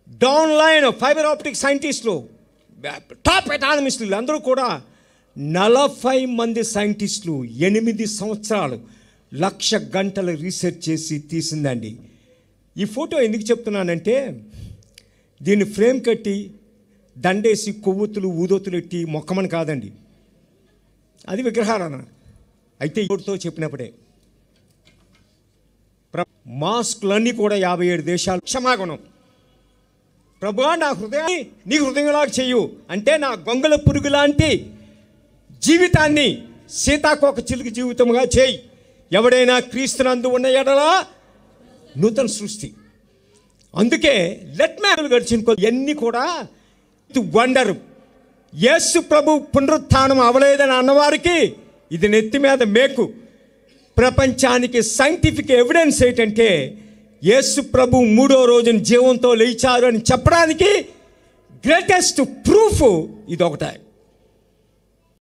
Down line fibre optic సైంటిస్టులు, top ఎకానమిస్టులు అందరూ కూడా 40 మంది సైంటిస్టులు 8 సంవత్సరాలు 1,00,000 గంటలు రీసెర్చ్ చేసి తీసిందండి. ఈ ఫోటో ఎందుకు చెప్తున్నానంటే, దీన్ని ఫ్రేమ్ కట్టి దండేసి కొవ్వొత్తులు ఊదొత్తులు ఎట్టి మొక్కమని కాదండి, అది విగ్రహారాధన. అయితే ఇప్పుడుతో చెప్పినప్పుడే మాస్కులన్నీ కూడా 57 దేశాలు క్షమాగుణం. ప్రభువా నా హృదయాన్ని నీ హృదయంలాగా చెయ్యు అంటే, నా గొంగళ పురుగు లాంటి జీవితాన్ని సీతాకోక చిలుక జీవితంగా చేయి. ఎవడైనా క్రీస్తునందు ఉన్న ఎడలా నూతన సృష్టి. అందుకే లెట్ మ్యాన్ గడిచిన ఎన్ని కూడా వండరు. యేసు ప్రభు పునరుత్థానం అవలేదని అన్నవారికి ఇది నెత్తి మీద మేకు. ప్రపంచానికి సైంటిఫిక్ ఎవిడెన్స్ ఏంటంటే, యేసు ప్రభు 3వ రోజున జీవంతో లేచారు అని చెప్పడానికి గ్రేటెస్ట్ ప్రూఫ్ ఇదొకటే.